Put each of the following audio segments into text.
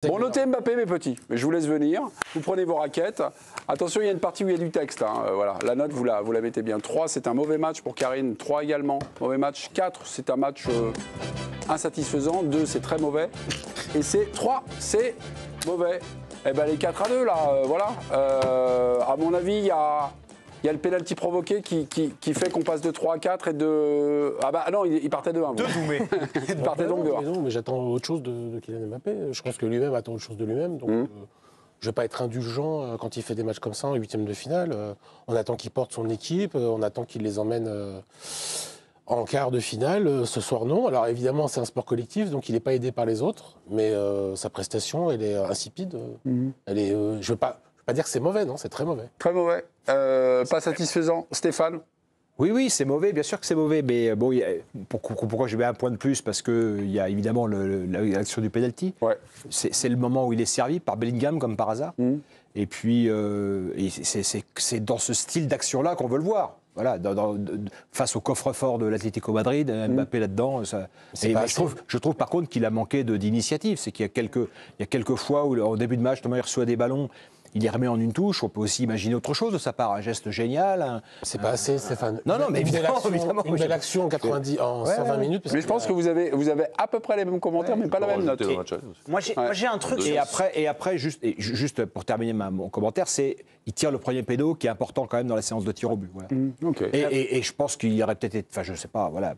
Bon, notez Mbappé, mes petits. Je vous laisse venir. Vous prenez vos raquettes. Attention, il y a une partie où il y a du texte. Hein. Voilà, la note, vous la mettez bien. 3, c'est un mauvais match pour Karine. 3 également, mauvais match. 4, c'est un match insatisfaisant. 2, c'est très mauvais. Et c'est 3, c'est mauvais. Eh bien, les 4 à 2, là, voilà. À mon avis, il y a le pénalty provoqué qui fait qu'on passe de 3 à 4 et de... Ah bah non, il partait de 1. Il partait donc de 1. Non, mais j'attends autre chose de Kylian Mbappé. Je pense que lui-même attend autre chose de lui-même. Donc, je ne vais pas être indulgent quand il fait des matchs comme ça en huitième de finale. On attend qu'il porte son équipe, on attend qu'il les emmène en quart de finale. Ce soir, non. Alors évidemment, c'est un sport collectif, donc il n'est pas aidé par les autres. Mais sa prestation, elle est insipide. Elle est, je ne veux pas dire que c'est mauvais, non, c'est très mauvais. Très mauvais. Pas satisfaisant. Stéphane? Oui, c'est mauvais, bien sûr que c'est mauvais, mais bon, pourquoi je mets un point de plus? Parce qu'il y a évidemment l'action du penalty. Ouais. C'est le moment où il est servi par Bellingham, comme par hasard. Et puis, c'est dans ce style d'action-là qu'on veut le voir. Voilà, face au coffre-fort de l'Atlético Madrid, Mbappé là-dedans. Je trouve par contre qu'il a manqué d'initiative. C'est qu'il y a quelques fois où, au début de match, il reçoit des ballons. Il les remet en une touche. On peut aussi imaginer autre chose de sa part, un geste génial. C'est pas assez, Stéphane. Non, mais évidemment. Une belle action en 120 minutes. Mais je pense que vous avez à peu près les mêmes commentaires, mais pas la même note. Moi, j'ai un truc. Et après, juste pour terminer mon commentaire, c'est il tire le premier péno qui est important quand même dans la séance de tir au but. Voilà. Et je pense qu'il y aurait peut-être, enfin, je sais pas, voilà.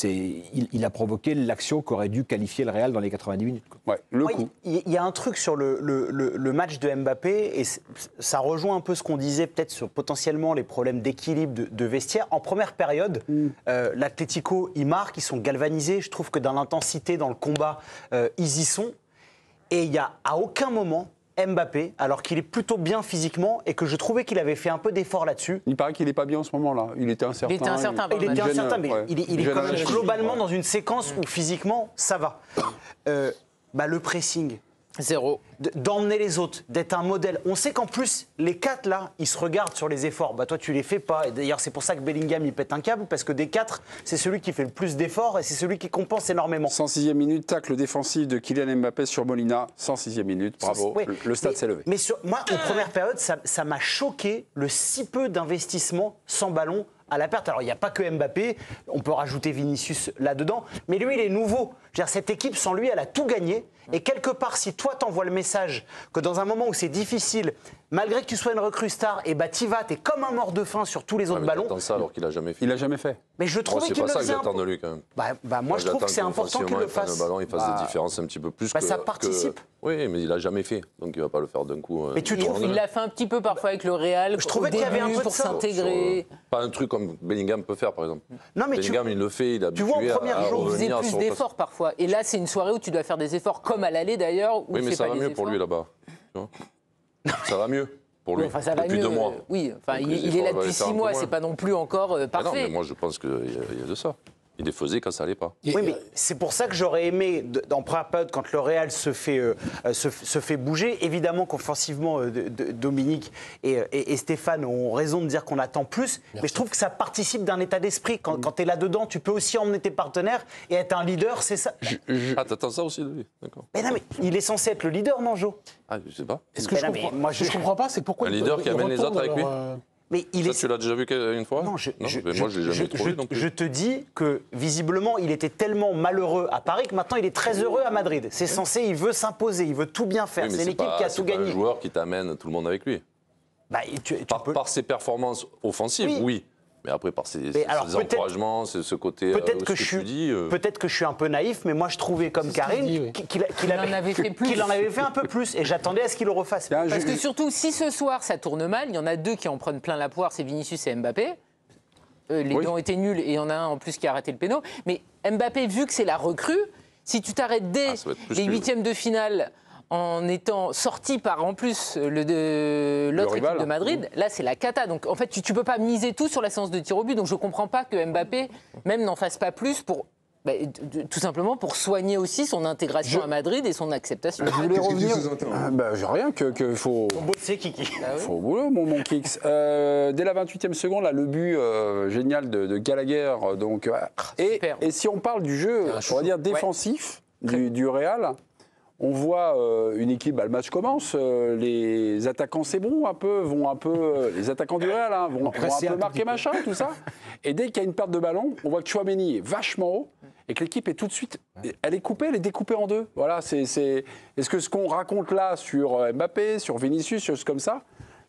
Il a provoqué l'action qu'aurait dû qualifier le Real dans les 90 minutes. Ouais, le coup. Il y a un truc sur le match de Mbappé. Et ça rejoint un peu ce qu'on disait peut-être sur potentiellement les problèmes d'équilibre de vestiaire. En première période, l'Atlético, ils marquent, ils sont galvanisés. Je trouve que dans l'intensité, dans le combat, ils y sont. Et il n'y a à aucun moment Mbappé, alors qu'il est plutôt bien physiquement et que je trouvais qu'il avait fait un peu d'efort là-dessus. Il paraît qu'il n'est pas bien en ce moment-là. Il était incertain. Il était incertain, mais il est quand même globalement dans une séquence où physiquement, ça va. Le pressing. Zéro. D'emmener les autres, d'être un modèle. On sait qu'en plus, les 4 là, ils se regardent sur les efforts. Toi, tu les fais pas. Et d'ailleurs, c'est pour ça que Bellingham, il pète un câble, parce que des 4, c'est celui qui fait le plus d'efforts et c'est celui qui compense énormément. 106e minute, tacle défensif de Kylian Mbappé sur Molina. 106e minute, bravo. Le stade s'est levé. Mais moi, en première période, ça m'a choqué le si peu d'investissement sans ballon à la perte. Alors, il n'y a pas que Mbappé, on peut rajouter Vinicius là-dedans, mais lui, il est nouveau. Je veux dire, cette équipe, sans lui, elle a tout gagné. Et quelque part, si toi, t'envoies le message que dans un moment où c'est difficile, malgré que tu sois une recrue star, et t'y vas, t'es comme un mort de faim sur tous les autres ballons. Ça alors qu'il a jamais fait. Il a jamais fait. Mais je trouvais qu'il le faisait. C'est pas ça que j'attends de lui quand même. Moi, je trouve que c'est important qu'il le fasse. Le ballon, il fasse des différences un petit peu plus. Ça participe. Oui, mais il a jamais fait, donc il va pas le faire d'un coup. Mais tu trouves qu'il l'a fait un petit peu parfois avec le Real. Je trouvais qu'il y avait un peu pour s'intégrer. Pas un truc comme Bellingham peut faire, par exemple. Non, mais Bellingham, il le fait, il a tu vois, en premier jour, il faisait plus d'efforts parfois. Et là, c'est une soirée où tu dois faire des efforts, comme à l'aller d'ailleurs. Oui, mais ça va mieux pour lui là-bas. Ça va mieux pour lui. Depuis 2 mois. Oui, il est là depuis 6 mois, c'est pas non plus encore parfait. Non, mais moi je pense qu'il y a de ça. Il défaisait quand ça allait pas. Oui, mais c'est pour ça que j'aurais aimé, dans première période, quand le Real se fait bouger, évidemment qu'offensivement, Dominique et Stéphane ont raison de dire qu'on attend plus, mais je trouve que ça participe d'un état d'esprit. Quand tu es là-dedans, tu peux aussi emmener tes partenaires et être un leader, c'est ça. Ah, t'attends ça aussi de lui, d'accord. Mais non, mais il est censé être le leader, Manjo. Ah, je sais pas. Est-ce que je comprends pas, c'est pourquoi un leader qui amène les autres avec lui. Mais tu l'as déjà vu une fois? Non, moi, je l'ai jamais trop vu non plus. Je te dis que, visiblement, il était tellement malheureux à Paris que maintenant, il est très heureux à Madrid. C'est censé, il veut s'imposer, il veut tout bien faire. C'est l'équipe qui a tout gagné. C'est un joueur qui t'amène tout le monde avec lui. Par ses performances offensives, oui. Mais après, par ses encouragements, ce côté. Peut-être que je suis un peu naïf, mais moi je trouvais comme Karine qu'il en avait fait un peu plus. Et j'attendais à ce qu'il le refasse. Parce que surtout, si ce soir ça tourne mal, il y en a 2 qui en prennent plein la poire, c'est Vinicius et Mbappé. Les 2 ont été nuls et il y en a un en plus qui a arrêté le péno. Mais Mbappé, vu que c'est la recrue, si tu t'arrêtes dès les 8e de finale en étant sorti par en plus l'autre équipe de Madrid, là c'est la cata. Donc en fait tu peux pas miser tout sur la séance de tir au but. Donc je comprends pas que Mbappé même n'en fasse pas plus pour tout simplement pour soigner aussi son intégration à Madrid et son acceptation. Je voulais revenir. J'ai rien que faut. Mon beau, c'est Kiki. Faut au boulot, mon Kix. Dès la 28e seconde, là, le but génial de Gallagher. Donc, et si on parle du jeu, on va dire défensif du Real. On voit une équipe, le match commence, les attaquants c'est bon un peu, vont un peu, les attaquants du Real vont un peu marquer machin, tout ça. Et dès qu'il y a une perte de ballon, on voit que Tchouaméni est vachement haut et que l'équipe est tout de suite, elle est découpée en deux. Voilà, est-ce que ce qu'on raconte là sur Mbappé, sur Vinicius, sur comme ça,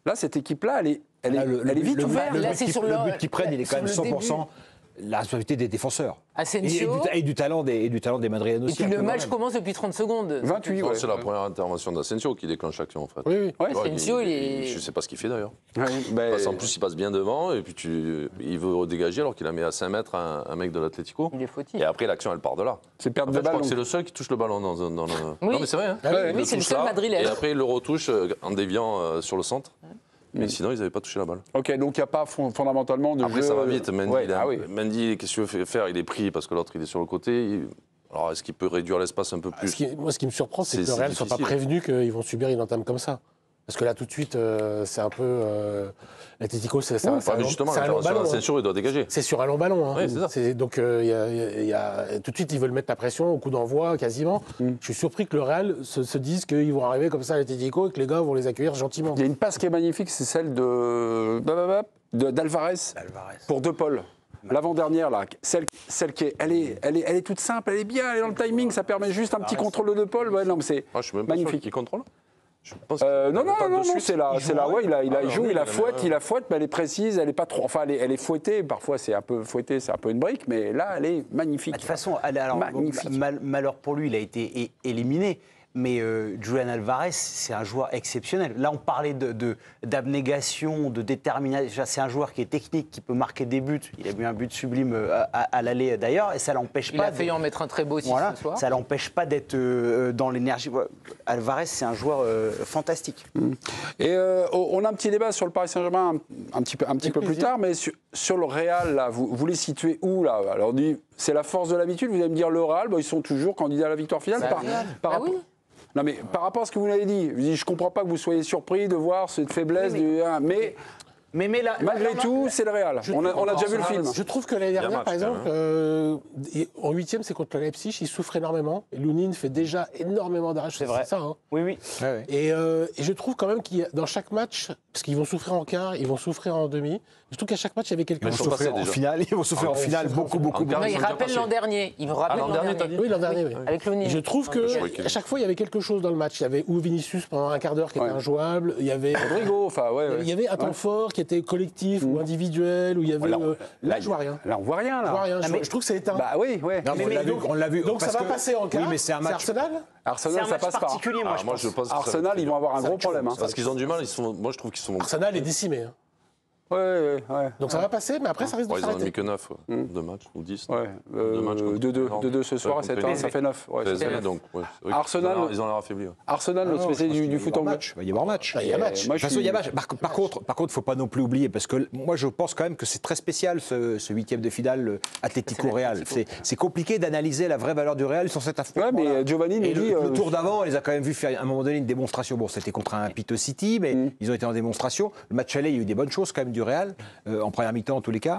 là cette équipe-là, elle est vite ouverte. Le but qu'ils prennent, il est quand même 100%. La responsabilité des défenseurs. Asensio. Et du talent des Madrilènes aussi. Et puis le match commence depuis 30 secondes. 28, ouais. C'est la première intervention d'Asensio qui déclenche l'action, en fait. Oui. Asensio, je ne sais pas ce qu'il fait d'ailleurs. Oui, en plus, il passe bien devant et puis il veut dégager alors qu'il a mis à 5 mètres un mec de l'Atlético. Il est fautif. Et après, l'action, elle part de là. C'est perte de Je crois ballon. que c'est le seul qui touche le ballon dans le. Oui. Non, mais c'est vrai. Hein. Oui, c'est le seul madrilène. Et après, il le retouche en déviant sur le centre. Mais sinon, ils n'avaient pas touché la balle. Ok, donc il n'y a pas fondamentalement de Après, jeu... ça va vite. Mendy, Ouais, Mendy, qu'est-ce qu'il veut faire? Il est pris parce que l'autre, il est sur le côté. Alors, est-ce qu'il peut réduire l'espace un peu plus? Moi, ce qui me surprend, c'est que le C'est Real ne soit pas difficile. prévenu qu'ils vont subir une entame comme ça. Parce que là, tout de suite, c'est un peu... L'Atlético, c'est un justement, long ballon. Asensio, il doit dégager. C'est sur un long ballon. Hein. Oui, c'est ça. Donc, tout de suite, ils veulent mettre la pression au coup d'envoi, quasiment. Je suis surpris que le Real se dise qu'ils vont arriver comme ça à l'Atlético et que les gars vont les accueillir gentiment. Il y a une passe qui est magnifique, c'est celle d'Alvarez pour De Paul. L'avant-dernière, là, celle qui est, elle est toute simple, elle est bien, elle est dans le timing, ça permet juste un petit contrôle de De Paul. Ouais, non, mais c'est Je suis même pas sûr magnifique. qu'il contrôle. Je pense Non, c'est là, ouais, il joue, il la fouette, mais elle est précise, elle est pas trop, enfin, elle est fouettée, parfois c'est un peu fouetté, c'est un peu une brique, mais là, elle est magnifique. De toute façon, magnifique. Malheur pour lui, il a été éliminé. Mais Julián Alvarez, c'est un joueur exceptionnel. Là, on parlait d'abnégation, de détermination. C'est un joueur qui est technique, qui peut marquer des buts. Il a mis un but sublime à l'aller d'ailleurs, et ça l'empêche pas. Il a failli en mettre un très beau aussi ce soir. Ça l'empêche pas d'être dans l'énergie. Alvarez, c'est un joueur fantastique. Et on a un petit débat sur le Paris Saint-Germain un petit peu plus tard, mais sur le Real, là, vous les situez où là? Alors, c'est la force de l'habitude. Vous allez me dire le Real, ils sont toujours candidats à la victoire finale. Par rapport... oui. Non, mais par rapport à ce que vous m'avez dit, je ne comprends pas que vous soyez surpris de voir cette faiblesse mais malgré tout, c'est le Real. On a déjà vu le film. Je trouve que l'année dernière, par exemple, en huitième, c'est contre le Leipzig, il souffre énormément. Et Lounine fait déjà énormément d'arraches. C'est vrai. Ça, hein. Oui. Et je trouve quand même qu'il y a, dans chaque match, parce qu'ils vont souffrir en quart, ils vont souffrir en demi, je trouve qu'à chaque match, il y avait quelque chose. Ils vont souffrir en finale beaucoup. Non, il rappelle l'an dernier. Il me rappelle l'an dernier. Oui, l'an dernier, oui. Avec Lounine. Je trouve qu'à chaque fois, il y avait quelque chose dans le match. Il y avait ou Vinicius pendant un quart d'heure qui était injouable, il y avait Rodrigo, il y avait un temps fort qui était collectif ou individuel, où il y avait... Là, je vois rien. Là, on voit rien. Là. Je trouve que c'est éteint. Bah oui. Non, on l'a vu. Donc ça va passer en quart. Oui, mais c'est un match. Arsenal. Arsenal, ça passe pas. Particulier, moi, je pense que Arsenal, ils vont avoir un gros problème. Parce qu'ils ont du mal. Moi, je trouve qu'ils sont. Arsenal est décimé. Ouais. Donc ça va passer, mais après ça risque de Ils en ont s'arrêter. mis que 9, 2 matchs ou 10. Ouais. 2-2 ce soir, et 7-1, ça fait 9. Ouais, donc, Arsenal, ils ont l'air affaiblis. Arsenal, notre spécialiste du foot anglais. Il va y avoir match. Il y a match. De toute façon, il y a match. Par contre, il ne faut pas non plus oublier, parce que moi, je pense quand même que c'est très spécial, ce huitième de finale Atlético-Real. C'est compliqué d'analyser la vraie valeur du Real sur cet affrontement. Ouais, mais Giovanni nous dit... Le tour d'avant, on les a quand même vus faire à un moment donné une démonstration. Bon, c'était contre un Pito City, mais ils ont été en démonstration. Le match aller, il y a eu des bonnes choses quand même du Real, en première mi-temps en tous les cas.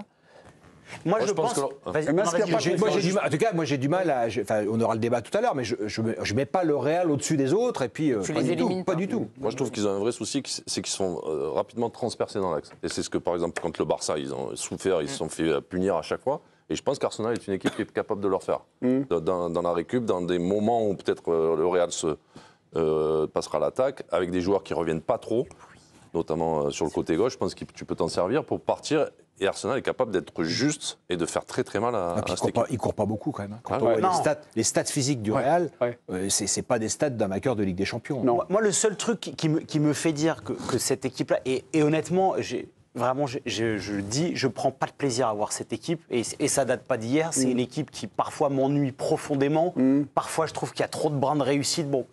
Moi, je pense que... En tout cas, moi j'ai du mal à... on aura le débat tout à l'heure, mais je ne mets pas le Real au-dessus des autres, et puis pas du tout. Moi, je trouve qu'ils ont un vrai souci, c'est qu'ils sont rapidement transpercés dans l'axe. Et c'est ce que, par exemple, contre le Barça, ils ont souffert, ils se sont fait punir à chaque fois. Et je pense qu'Arsenal est une équipe qui est capable de leur faire. Dans la récup, dans des moments où peut-être le Real passera à l'attaque, avec des joueurs qui ne reviennent pas trop, notamment sur le côté gauche, je pense que tu peux t'en servir pour partir. Et Arsenal est capable d'être juste et de faire très très mal à cette équipe. Il ne court pas beaucoup quand même. Quand on voit les stats physiques du Real, c'est pas des stats d'un vainqueur de Ligue des Champions. Non. Moi, le seul truc qui me fait dire que cette équipe-là, et honnêtement, vraiment, je dis, je prends pas de plaisir à voir cette équipe, et ça date pas d'hier. C'est une équipe qui parfois m'ennuie profondément. Parfois, je trouve qu'il y a trop de brins de réussite. Bon,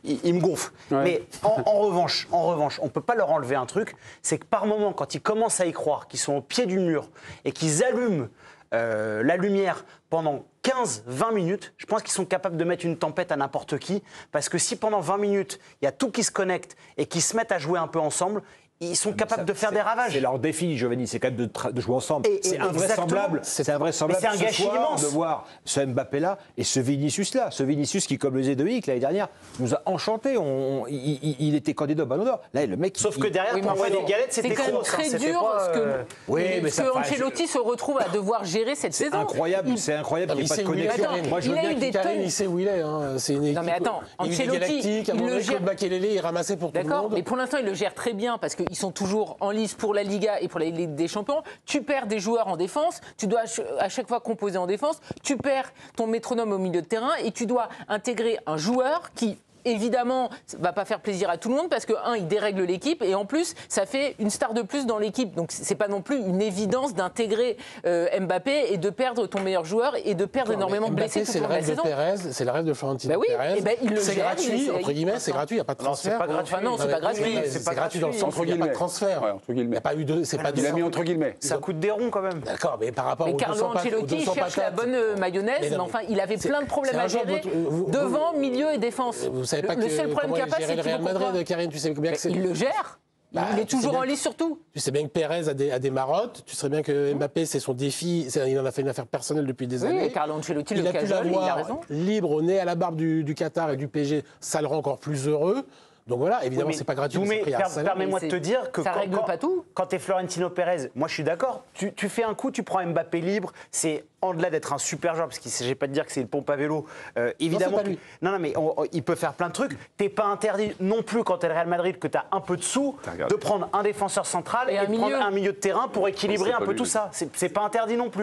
il me gonfle. Mais en revanche, on peut pas leur enlever un truc, c'est que par moment, quand ils commencent à y croire, qu'ils sont au pied du mur et qu'ils allument la lumière pendant 15-20 minutes, je pense qu'ils sont capables de mettre une tempête à n'importe qui, parce que si pendant 20 minutes, il y a tout qui se connecte et qui se mettent à jouer un peu ensemble, ils sont capables de faire des ravages. C'est leur défi, Giovanni, c'est quand même de jouer ensemble. C'est invraisemblable. C'est invraisemble Mais c'est un gâchis immense de voir ce Mbappé-là et ce Vinicius-là. Ce Vinicius qui, comme le disait Dehic l'année dernière, nous a enchantés. Il était candidat au Ballon d'Or. Là, le mec. Sauf que derrière, pour envoyer des galettes, c'était quand même très dur que Ancelotti se retrouve à devoir gérer cette saison. Incroyable, c'est incroyable. Il sait où il est. Moi, je veux bien qu'il Karine, il sait où il est. C'est une équipe. Non mais attends, Ancelotti, il le gère. Makelele, il ramassait pour tout le monde. D'accord, mais pour l'instant, il le gère très bien parce qu'ils sont toujours en lice pour la Liga et pour la Ligue des Champions. Tu perds des joueurs en défense, tu dois à chaque fois composer en défense, tu perds ton métronome au milieu de terrain et tu dois intégrer un joueur qui évidemment, ça va pas faire plaisir à tout le monde parce que, il dérègle l'équipe et en plus, ça fait une star de plus dans l'équipe. Donc, c'est pas non plus une évidence d'intégrer Mbappé et de perdre ton meilleur joueur et de perdre énormément de blessés tout au long de la saison. C'est le rêve de Florentino Pérez. C'est gratuit, entre guillemets, c'est gratuit, il n'y a pas de transfert. Non, c'est pas gratuit. Non, c'est pas gratuit. C'est gratuit dans le sens où il n'y a pas de transfert. Il n'y a pas eu de. Il a mis entre guillemets. Ça coûte des ronds quand même. D'accord, mais par rapport aux 200 Carlo Ancelotti, il cherche la bonne mayonnaise, mais enfin, il avait plein de problèmes à gérer devant, milieu et défense. Vous savez pas le seul problème qu'il n'y a pas, c'est le Real Madrid, Karine, tu sais bien que c'est. Il le gère. Il est toujours en lice sur tout. Tu sais bien que Pérez a des marottes. Tu sais bien que Mbappé, c'est son défi. Il en a fait une affaire personnelle depuis des années. Oui, Carlo Ancelotti, il a pu l'avoir libre, au nez à la barbe du Qatar et du PSG. Ça le rend encore plus heureux. Donc voilà, évidemment, c'est pas gratuit. Permets-moi de te dire que ça règle pas tout. Quand tu es Florentino Pérez, moi je suis d'accord, tu fais un coup, tu prends Mbappé libre, c'est en-delà d'être un super joueur, parce qu'il ne s'agit pas de dire que c'est une pompe à vélo, évidemment. Non, mais il peut faire plein de trucs. T'es pas interdit non plus quand tu es le Real Madrid, que tu as un peu de sous, de prendre un défenseur central et de prendre un milieu de terrain pour équilibrer un peu tout ça. C'est pas interdit non plus.